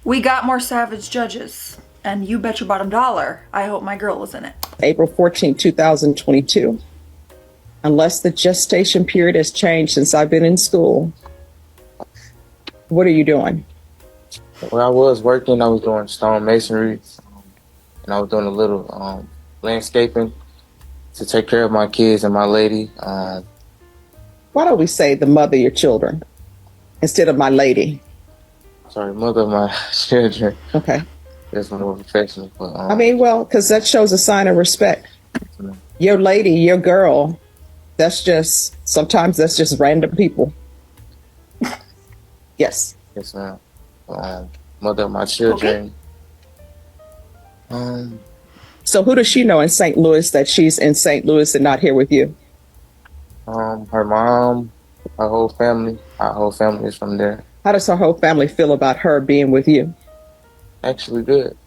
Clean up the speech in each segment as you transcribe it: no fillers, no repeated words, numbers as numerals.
We got more savage judges, and you bet your bottom dollar I hope my girl is in it. April 14, 2022. Unless the gestation period has changed since I've been in school, what are you doing? When I was working, I was doing stone masonry, and I was doing a little landscaping to take care of my kids and my lady. Why don't we say the mother of your children instead of my lady? Sorry, mother of my children. Okay. That's more professional. But, I mean, well, because that shows a sign of respect. Your lady, your girl, sometimes that's just random people. Yes. Yes, ma'am. Mother of my children. Okay. So who does she know in St. Louis that she's in St. Louis and not here with you? Her mom, her whole family. Our whole family is from there. How does her whole family feel about her being with you? Actually good.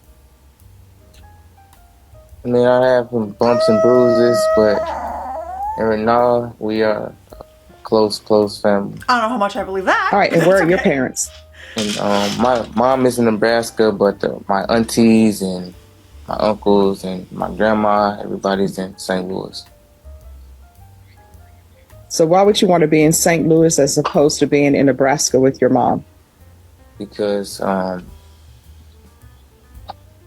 I mean, I have some bumps and bruises, but in all, we are a close family. I don't know how much I believe that. All right, and where are your parents? And my mom is in Nebraska, but my aunties and my uncles and my grandma, everybody's in St. Louis. So why would you want to be in St. Louis as opposed to being in Nebraska with your mom? Because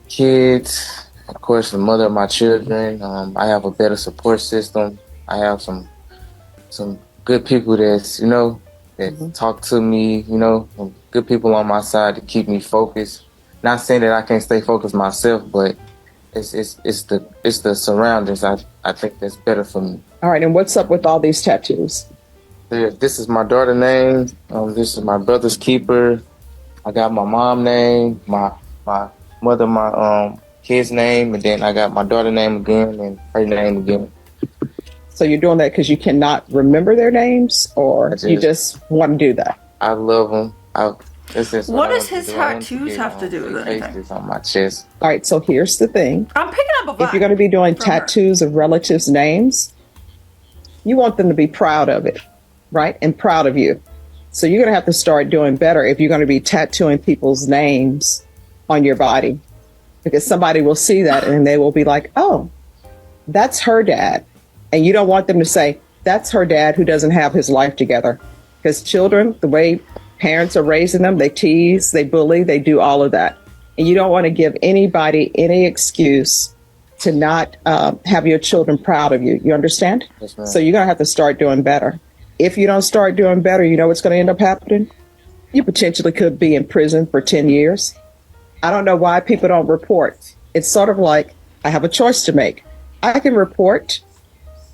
kids, of course, the mother of my children, I have a better support system. I have some good people that talk to me, good people on my side to keep me focused. Not saying that I can't stay focused myself, but it's the surroundings. I think that's better for me. All right, and what's up with all these tattoos? This is my daughter's name. This is my brother's keeper. I got my mom's name, my mother, my kid's name, and then I got my daughter's name again and her name again. So you're doing that because you cannot remember their names, or you just want to do that? I love them. What does his tattoos have to do with anything? On my chest. All right, so here's the thing. I'm picking up a vibe. If you're going to be doing tattoos of relatives' names, you want them to be proud of it, right? And proud of you. So you're going to have to start doing better if you're going to be tattooing people's names on your body, because somebody will see that and they will be like, oh, that's her dad. And you don't want them to say, that's her dad who doesn't have his life together. Because children, the way parents are raising them, they tease, they bully, they do all of that. And you don't want to give anybody any excuse to not have your children proud of you. You understand? Yes, ma'am. So you're going to have to start doing better. If you don't start doing better, you know what's going to end up happening? You potentially could be in prison for 10 years. I don't know why people don't report. It's sort of like, I have a choice to make. I can report,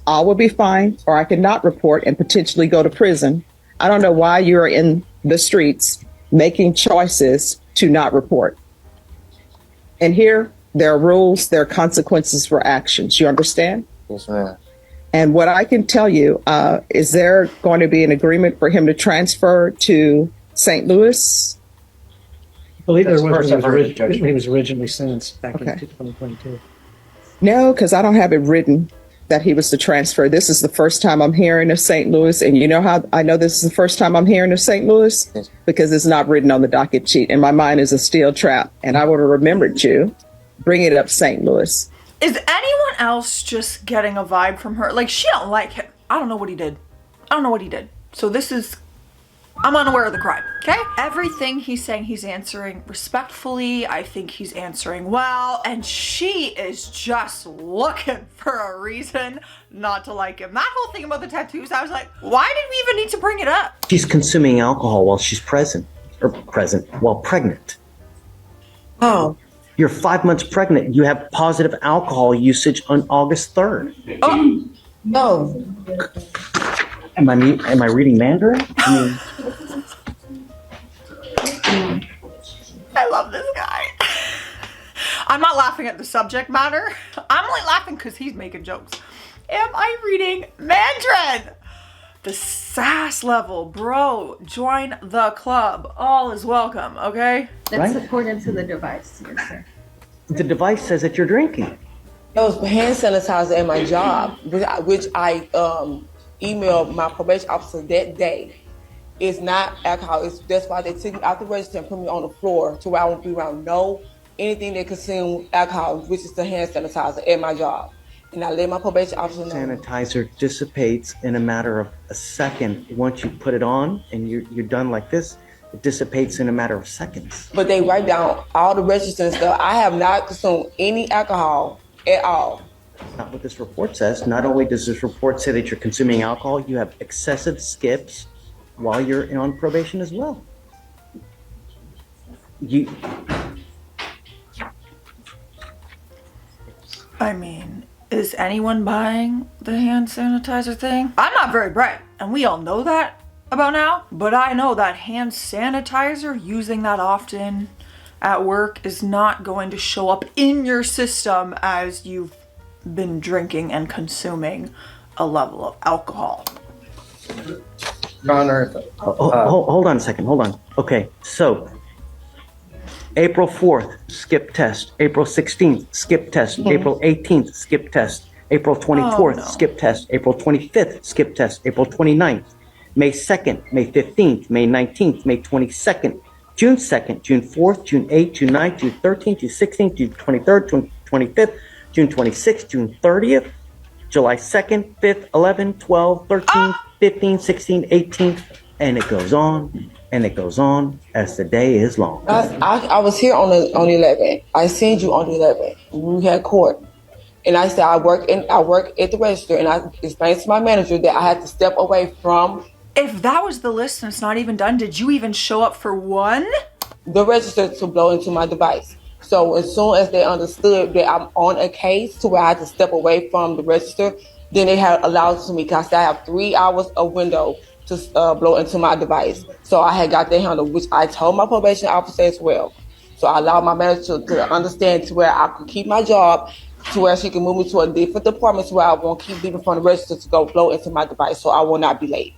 all will be fine, or I can not report and potentially go to prison. I don't know why you're in the streets making choices to not report. And here, there are rules, there are consequences for actions. You understand? Yes, ma'am. And what I can tell you, is there going to be an agreement for him to transfer to St. Louis? I believe there was when he was originally sentenced back in 2022. No, because I don't have it written that he was to transfer. This is the first time I'm hearing of St. Louis. And you know how I know this is the first time I'm hearing of St. Louis? Yes. Because it's not written on the docket sheet. And my mind is a steel trap. And I would have remembered you. Bring it up, St. Louis. Is anyone else just getting a vibe from her? Like, she don't like him. I don't know what he did. So I'm unaware of the crime, okay? Everything he's saying, he's answering respectfully. I think he's answering well. And she is just looking for a reason not to like him. That whole thing about the tattoos, I was like, why did we even need to bring it up? She's consuming alcohol while she's pregnant. Oh. You're 5 months pregnant. You have positive alcohol usage on August 3rd. Oh. No. Am I reading Mandarin? I love this guy. I'm not laughing at the subject matter. I'm only laughing because he's making jokes. Am I reading Mandarin? The sass level, bro. Join the club. All is welcome, okay? That's according to the device, yes, sir. The device says that you're drinking. It was hand sanitizer at my job, which I emailed my probation officer that day. It's not alcohol. That's why they took me out the register and put me on the floor to where I won't be around anything that consume alcohol, which is the hand sanitizer at my job. And I let my probation officer know. Sanitizer dissipates in a matter of a second. Once you put it on and you're done like this, it dissipates in a matter of seconds. But they write down all the registers and stuff. I have not consumed any alcohol at all. That's not what this report says. Not only does this report say that you're consuming alcohol, you have excessive skips while you're on probation as well. I mean, is anyone buying the hand sanitizer thing? I'm not very bright, and we all know that about now, but I know that hand sanitizer, using that often at work, is not going to show up in your system as you've been drinking and consuming a level of alcohol. Your Honor. Hold on a second. Hold on. Okay, so April 4th, skip test. April 16th, skip test. April 18th, skip test. April 24th, skip test. April 25th, skip test. April 29th, May 2nd, May 15th, May 19th, May 22nd, June 2nd, June 4th, June 8th, June 9th, June 13th, June 16th, June 23rd, June 25th, June 26th, June 30th, July 2nd, 5th, 11th, 12th, 13th, 15th, 16th, 18th, and it goes on and it goes on as the day is long. I was here on the 11th. I seen you on the 11th. We had court. And I said I work at the register, and I explained to my manager that I had to step away from. If that was the list and it's not even done, did you even show up for one? The register to blow into my device. So as soon as they understood that I'm on a case to where I had to step away from the register, then they had allowed to me, because I have 3 hours of window to blow into my device. So I had got that handled, which I told my probation officer as well. So I allowed my manager to understand to where I could keep my job, to where she can move me to a different department to where I won't keep leaving from the register to go blow into my device, so I will not be late.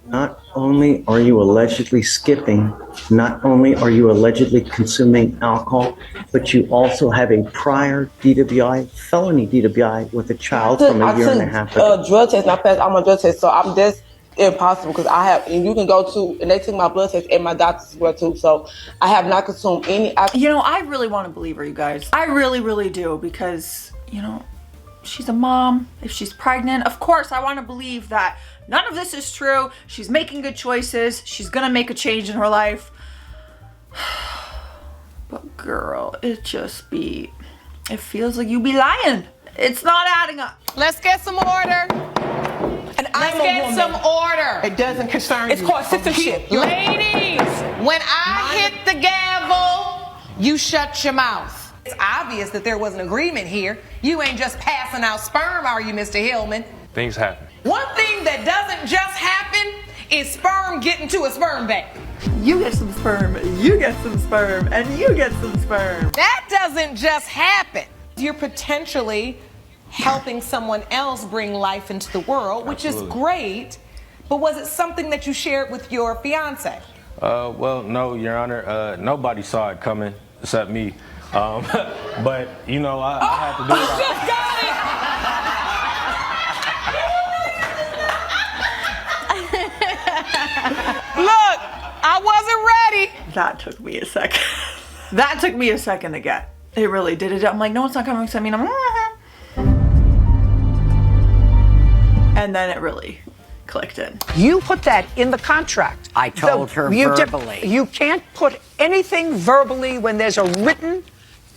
Not only are you allegedly skipping, not only are you allegedly consuming alcohol, but you also have a prior DWI, felony DWI, with a child from a year and a half ago. Drug test, not passed. I'm on drug test, so I'm just impossible, because I have, and you can go to, and they took my blood test and my doctor's as well too, so I have not consumed any alcohol. You know, I really want to believe her, you guys. I really, really do, because, you know, she's a mom. If she's pregnant, of course, I want to believe that none of this is true. She's making good choices. She's gonna make a change in her life. But girl, it feels like you be lying. It's not adding up. Let's get some order. And Let's get some order. It doesn't concern It's you. called citizenship. Ladies, when I hit the gavel, you shut your mouth. It's obvious that there was an agreement here. You ain't just passing out sperm, are you, Mr. Hillman? Things happen. One thing that doesn't just happen is sperm getting to a sperm bank. You get some sperm, you get some sperm, and you get some sperm. That doesn't just happen. You're potentially helping someone else bring life into the world, which is great, but was it something that you shared with your fiance? Well, no, Your Honor. Nobody saw it coming except me. But, you know, I had to do it. I just got it! Look, I wasn't ready. That took me a second. That took me a second to get. It really did it. I'm like, no, it's not coming except me. And and then it really clicked in. You put that in the contract. I told her verbally. You can't put anything verbally when there's a written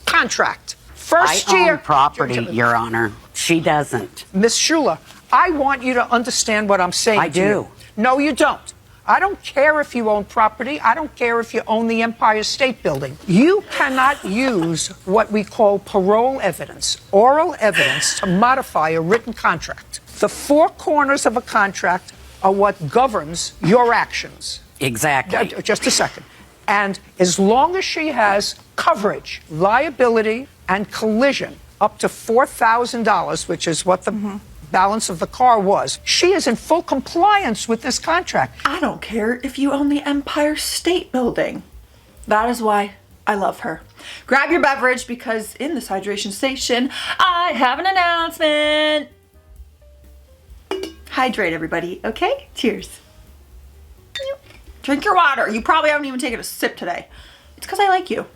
contract. First I year. own property, Your Honor. She doesn't. Miss Shula, I want you to understand what I'm saying. I do. No, you don't. I don't care if you own property. I don't care if you own the Empire State Building. You cannot use what we call parole evidence, oral evidence, to modify a written contract. The four corners of a contract are what governs your actions. Exactly. Just a second. And as long as she has coverage, liability, and collision up to $4,000, which is what the balance of the car was, she is in full compliance with this contract. I don't care if you own the Empire State Building. That is why I love her. Grab your beverage, because in this hydration station, I have an announcement. Hydrate, everybody, okay? Cheers. Drink your water. You probably haven't even taken a sip today. It's because I like you.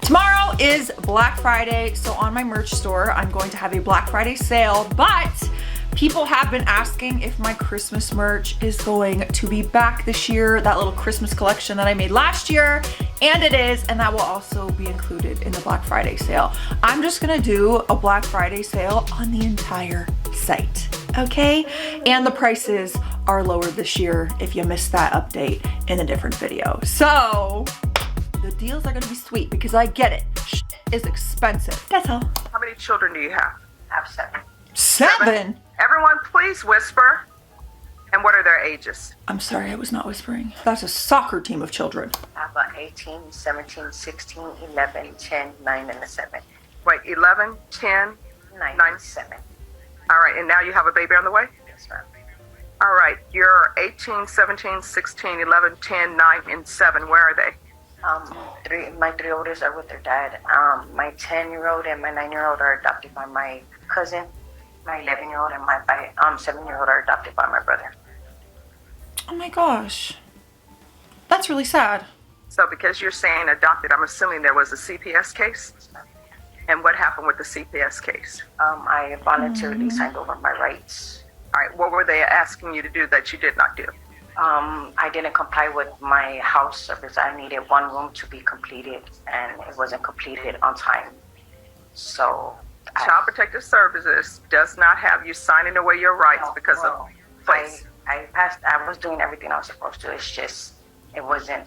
Tomorrow is Black Friday, so on my merch store, I'm going to have a Black Friday sale, but people have been asking if my Christmas merch is going to be back this year, that little Christmas collection that I made last year, and it is, and that will also be included in the Black Friday sale. I'm just gonna do a Black Friday sale on the entire site, okay? And the prices are lower this year if you missed that update in a different video. So, the deals are gonna be sweet because I get it. Shit is expensive. That's all. How many children do you have? I have 7. 7? Everyone, please whisper. And what are their ages? I'm sorry, I was not whispering. That's a soccer team of children. I have 18, 17, 16, 11, 10, 9, and a 7. Wait, 11, 10, 9, 9, 7. All right, and now you have a baby on the way? Yes, ma'am. All right, you're 18, 17, 16, 11, 10, 9, and 7. Where are they? My 3 oldest are with their dad. My 10-year-old and my 9-year-old are adopted by my cousin. My 11-year-old and my 7-year-old are adopted by my brother. Oh my gosh. That's really sad. So because you're saying adopted, I'm assuming there was a CPS case? And what happened with the CPS case? I voluntarily signed over my rights. All right, what were they asking you to do that you did not do? I didn't comply with my house service. I needed 1 room to be completed, and it wasn't completed on time. So Child Protective Services does not have you signing away your rights because of place. I was doing everything I was supposed to. It's just, it wasn't,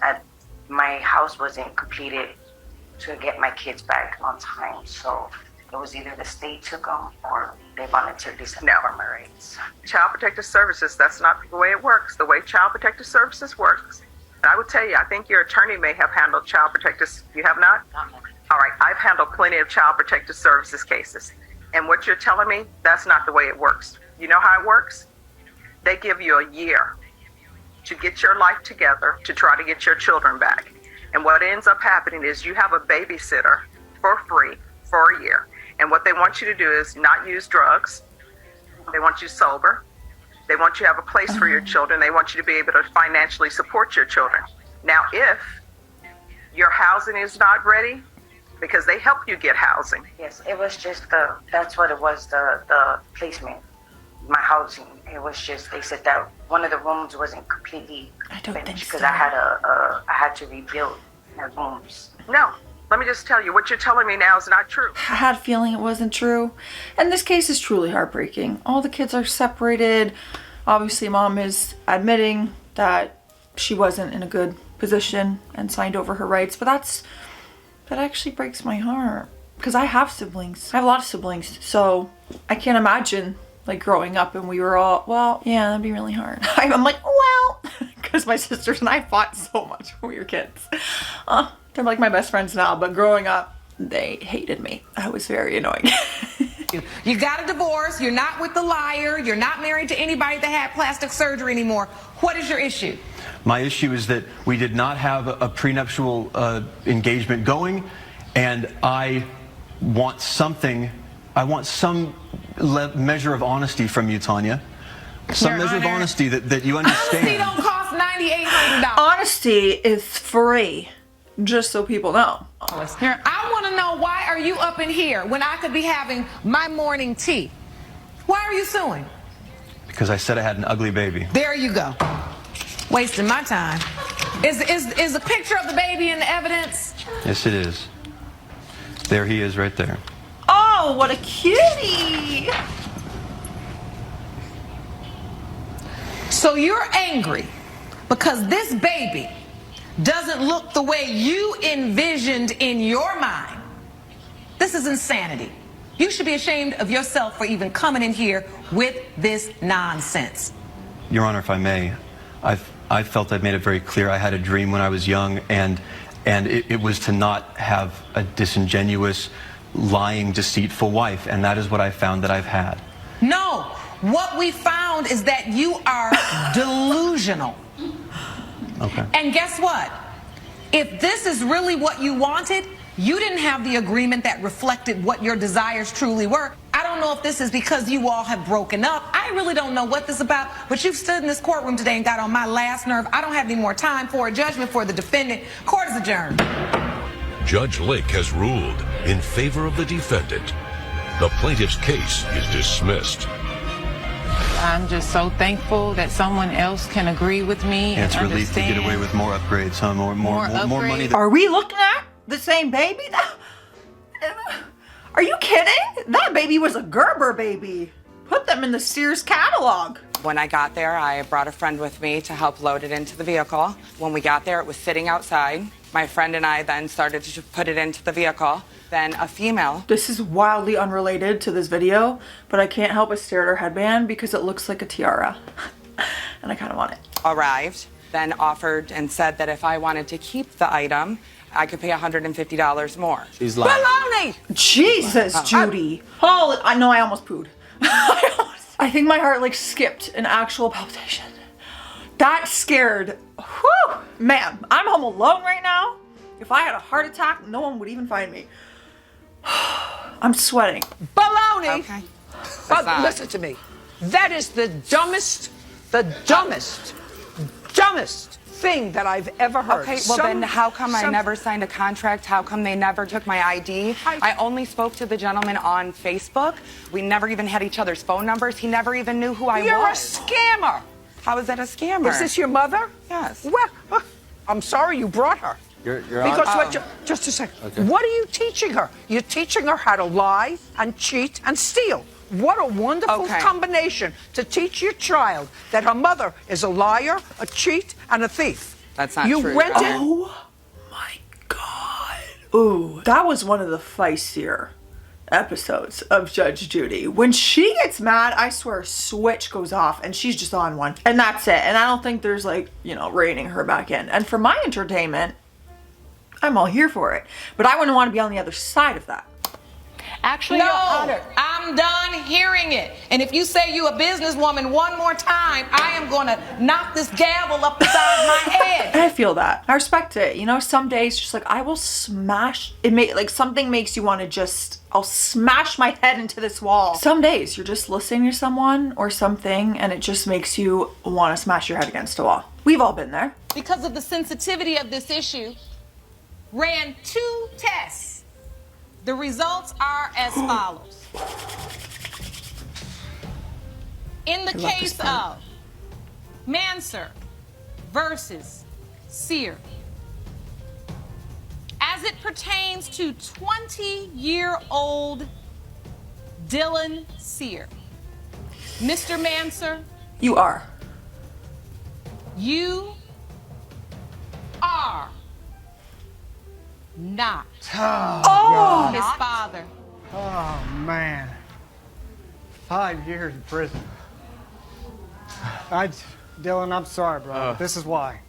my house wasn't completed to get my kids back on time. So it was either the state took them or they voluntarily signed over my rights. Child Protective Services, that's not the way it works. The way Child Protective Services works, and I would tell you, I think your attorney may have handled Child Protective, you have not? All right, I've handled plenty of Child Protective Services cases. And what you're telling me, that's not the way it works. You know how it works? They give you a year to get your life together to try to get your children back. And what ends up happening is you have a babysitter for free for a year. And what they want you to do is not use drugs. They want you sober. They want you to have a place for your children. They want you to be able to financially support your children. Now, if your housing is not ready, because they help you get housing. Yes, it was just that's what it was, the placement, my housing. It was just, they said that one of the rooms wasn't completely finished because I had to rebuild my rooms. No, let me just tell you, what you're telling me now is not true. I had a feeling it wasn't true. And this case is truly heartbreaking. All the kids are separated. Obviously, mom is admitting that she wasn't in a good position and signed over her rights, but that actually breaks my heart because I have siblings. I have a lot of siblings, so I can't imagine like growing up and we were all, well, yeah, that'd be really hard. I'm like, well, because my sisters and I fought so much when we were kids. They're like my best friends now, but growing up, they hated me. I was very annoying. You got a divorce, you're not with the liar, you're not married to anybody that had plastic surgery anymore. What is your issue? My issue is that we did not have a prenuptial engagement going, and I want some measure of honesty from you, Tanya. Some measure of honesty that you understand. Honesty don't cost $9,800. Honesty is free, just so people know. I want to know, why are you up in here when I could be having my morning tea? Why are you suing? Because I said I had an ugly baby. There you go. Wasting my time. Is the picture of the baby in the evidence? Yes, it is. There he is right there. Oh, what a cutie! So you're angry because this baby doesn't look the way you envisioned in your mind. This is insanity. You should be ashamed of yourself for even coming in here with this nonsense. Your Honor, if I may, I felt I've made it very clear. I had a dream when I was young, and it was to not have a disingenuous, lying, deceitful wife, and that is what I found that I've had. No, what we found is that you are delusional. Okay. And guess what? If this is really what you wanted, you didn't have the agreement that reflected what your desires truly were. I don't don't know if this is because you all have broken up. I really don't know what this is about, but you've stood in this courtroom today and got on my last nerve. I don't have any more time for a judgment for the defendant. Court is adjourned. Judge Lake has ruled in favor of the defendant. The plaintiff's case is dismissed. I'm just so thankful that someone else can agree with me. And it's and relief to get away with more upgrades, huh? More money. Are we looking at the same baby? Are you kidding? That baby was a Gerber baby. Put them in the Sears catalog. When I got there, I brought a friend with me to help load it into the vehicle. When we got there, it was sitting outside. My friend and I then started to put it into the vehicle. Then a female. This is wildly unrelated to this video, but I can't help but stare at her headband because it looks like a tiara. And I kind of want it. Arrived, then offered and said that if I wanted to keep the item, I could pay $150 more. She's lying. Baloney! Jesus, Judy. Holy, I know I almost pooed. I think my heart like skipped an actual palpitation. That scared. Whew. Ma'am, I'm home alone right now. If I had a heart attack, no one would even find me. I'm sweating. Baloney! Okay. But listen to me. That is the dumbest thing that I've ever heard. Okay, well then how come I never signed a contract? How come they never took my ID? I only spoke to the gentleman on Facebook. We never even had each other's phone numbers. He never even knew who I was. You're a scammer. How is that a scammer? Is this your mother? Yes. Well, I'm sorry you brought her. You're Because just a second. Okay. What are you teaching her? You're teaching her how to lie and cheat and steal. What a wonderful combination to teach your child that her mother is a liar, a cheat, and a thief. That's not you true. Went in. Oh my God. Ooh, that was one of the feistier episodes of Judge Judy. When she gets mad, I swear a switch goes off and she's just on one. And that's it. And I don't think there's like, reining her back in. And for my entertainment, I'm all here for it. But I wouldn't want to be on the other side of that. Actually, no, Your Honor, I'm done hearing it. And if you say you a businesswoman one more time, I am going to knock this gavel up the side of my head. I feel that. I respect it. Some days just like I will smash it. Like something makes you want to I'll smash my head into this wall. Some days you're just listening to someone or something and it just makes you want to smash your head against a wall. We've all been there. Because of the sensitivity of this issue, ran 2 tests. The results are as follows. In the case of Manser versus Sear, as it pertains to 20-year-old Dylan Sear, Mr. Manser, you are not his father. Oh, man. 5 years in prison. Dylan, I'm sorry, bro. This is why.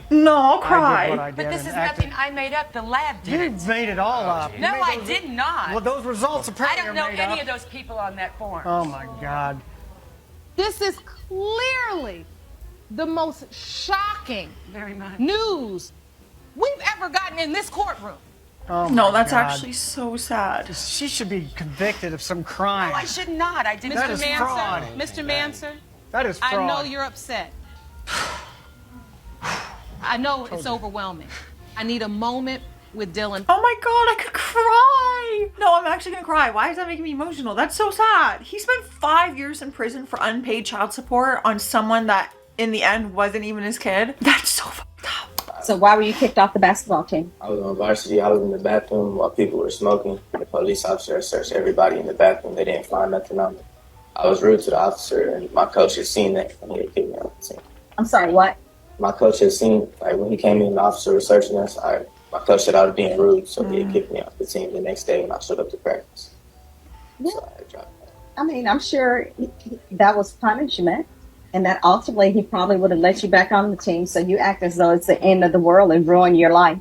No, I'll cry. I did what I did. But this is nothing I made up. The lab did You it. made it all up. No, I did not. Well, those results I apparently don't know are made any up. of those people on that form. Oh, my God. This is clearly the most shocking news we've ever gotten in this courtroom. Oh, no, my that's God. actually so sad. She should be convicted of some crime. No, I should not. I didn't. That is fraud. Mr. Manser, That is fraud. I know you're upset. I know it's overwhelming. I need a moment with Dylan. Oh my God, I could cry. No, I'm actually gonna cry. Why is that making me emotional? That's so sad. He spent 5 years in prison for unpaid child support on someone that in the end wasn't even his kid. That's so fucked up. So why were you kicked off the basketball team? I was on varsity. I was in the bathroom while people were smoking. The police officer searched everybody in the bathroom. They didn't find nothing on me. I was rude to the officer, and my coach had seen that, and he had kicked me off the team. I'm sorry, what? My coach had seen, when he came in, the officer was searching us. My coach said I was being rude, so he had kicked me off the team the next day when I showed up to practice. Yeah. So I dropped out. I mean, I'm sure that was punishment, and that ultimately he probably would have let you back on the team, so you act as though it's the end of the world and ruin your life.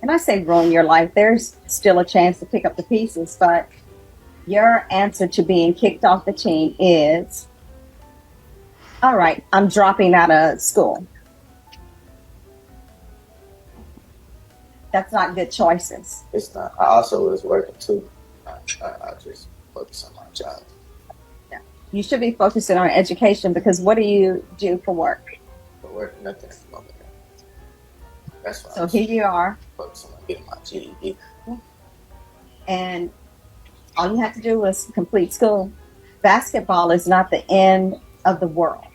And I say ruin your life. There's still a chance to pick up the pieces, but your answer to being kicked off the team is, all right, I'm dropping out of school. That's not good choices. It's not. I also was working too. I just focus on my job. You should be focusing on education because what do you do for work? For work, nothing at the moment. That's why. So here you are. Focusing on getting my GED. And all you have to do is complete school. Basketball is not the end of the world.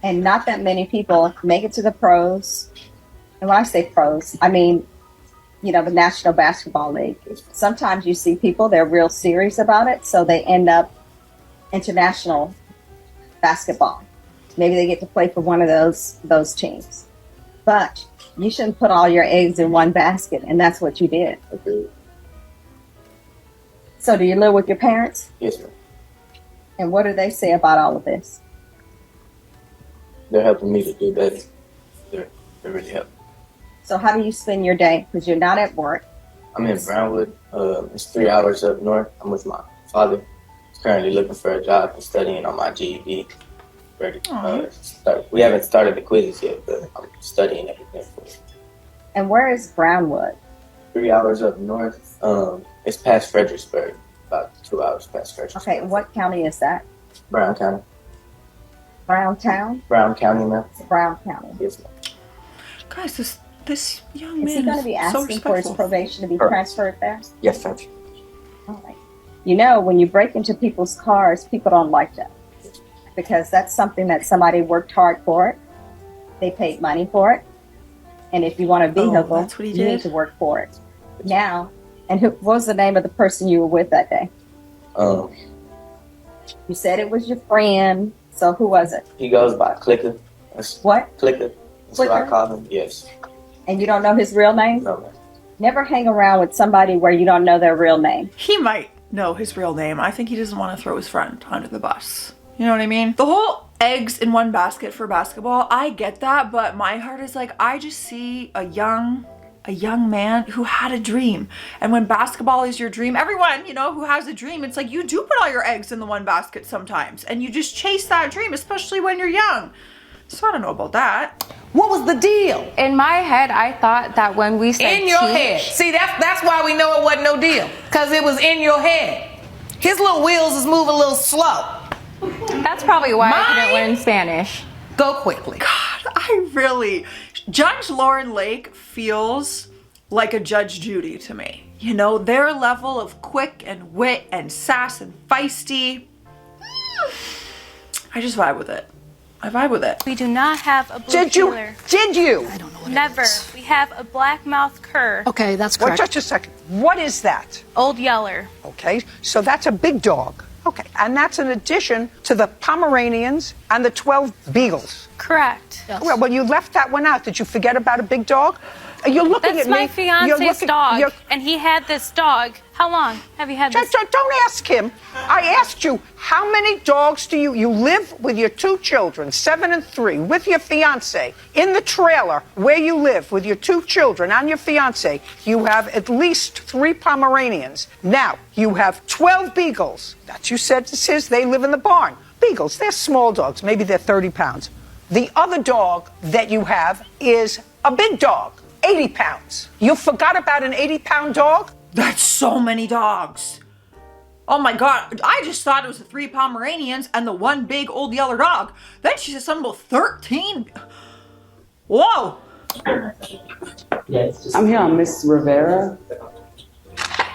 And not that many people make it to the pros. And when I say pros, I mean, the National Basketball League. Sometimes you see people, they're real serious about it, so they end up international basketball. Maybe they get to play for one of those teams. But you shouldn't put all your eggs in one basket, and that's what you did. Okay. So do you live with your parents? Yes, ma'am. And what do they say about all of this? They're helping me to do better. They're really helping. So how do you spend your day? Because you're not at work. I'm in Brownwood. It's 3 hours up north. I'm with my father. He's currently looking for a job and studying on my GED. Ready. We haven't started the quizzes yet, but I'm studying everything for it. And where is Brownwood? 3 hours up north. It's past Fredericksburg. About 2 hours past Fredericksburg. Okay, what county is that? Brown County. Brown Town? Brown County, ma'am. Brown County. Yes, ma'am. Guys, this young man Is he going to be so asking for his respectful. probation to be Correct. transferred there? Yes, ma'am. All right. When you break into people's cars, people don't like that because that's something that somebody worked hard for it. They paid money for it. And if you want a vehicle, that's what he you did? need to work for it. Now, and what was the name of the person you were with that day? You said it was your friend. So who was it? He goes by Clicker. What? Clicker. That's what I Clicker? call him. Yes. And you don't know his real name? No, ma'am. Never hang around with somebody where you don't know their real name. He might know his real name. I think he doesn't want to throw his friend under the bus. You know what I mean? The whole eggs in one basket for basketball, I get that, but my heart is like, I just see a young man who had a dream. And when basketball is your dream, everyone, who has a dream, it's like you do put all your eggs in the one basket sometimes. And you just chase that dream, especially when you're young. So I don't know about that. What was the deal? In my head, I thought that when we said In your teach, head. See, that's why we know it wasn't no deal. Because it was in your head. His little wheels is moving a little slow. That's probably why I couldn't learn Spanish. Go quickly. God, Judge Lauren Lake feels like a Judge Judy to me. Their level of quick and wit and sass and feisty. I just vibe with it. I vibe with it. We do not have a blue Did you? heeler. Did you? I don't know what Never. We have a black mouth cur. Okay, that's Well, correct. just a second. What is that? Old Yeller. Okay, so that's a big dog. Okay, and that's in addition to the Pomeranians and the 12 Beagles. Correct. Well, you left that one out. Did you forget about a big dog? You're looking That's at me. my fiance's dog, and he had this dog. How long have you had this? Don't ask him. I asked you, how many dogs do you live with your 2 children, 7 and 3, with your fiance, in the trailer where you live with your 2 children and your fiance. You have at least 3 Pomeranians. Now, you have 12 Beagles. That you said is his. They live in the barn. Beagles, they're small dogs. Maybe they're 30 pounds. The other dog that you have is a big dog. 80 pounds. You forgot about an 80-pound dog? That's so many dogs. Oh my God, I just thought it was the 3 Pomeranians and the 1 big old yellow dog. Then she said something about 13. Whoa. Yes. I'm here on Miss Rivera.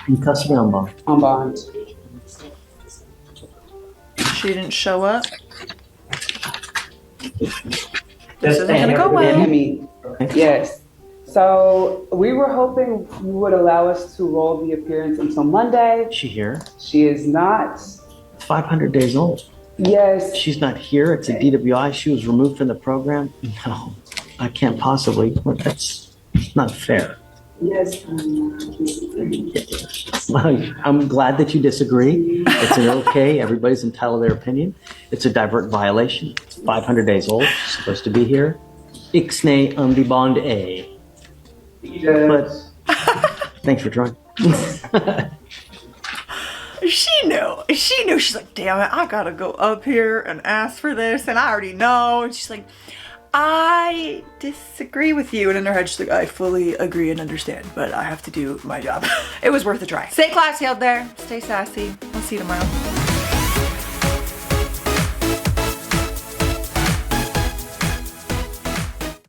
In custody on bond. On bond. She didn't show up. This isn't gonna go well. Yes. So we were hoping you would allow us to roll the appearance until Monday. Is she here? She is not. It's 500 days old. Yes. She's not here. It's a DWI. She was removed from the program. No, I can't possibly. That's not fair. Yes. I'm glad that you disagree. It's okay. Everybody's entitled to their opinion. It's a divert violation. It's 500 days old. She's supposed to be here. Ixnay on the bond A. But thanks for trying. She knew. She's like, damn it, I gotta go up here and ask for this, and I already know. And she's like, I disagree with you. And in her head, she's like, I fully agree and understand, but I have to do my job. It was worth a try. Stay classy out there. Stay sassy. I'll see you tomorrow.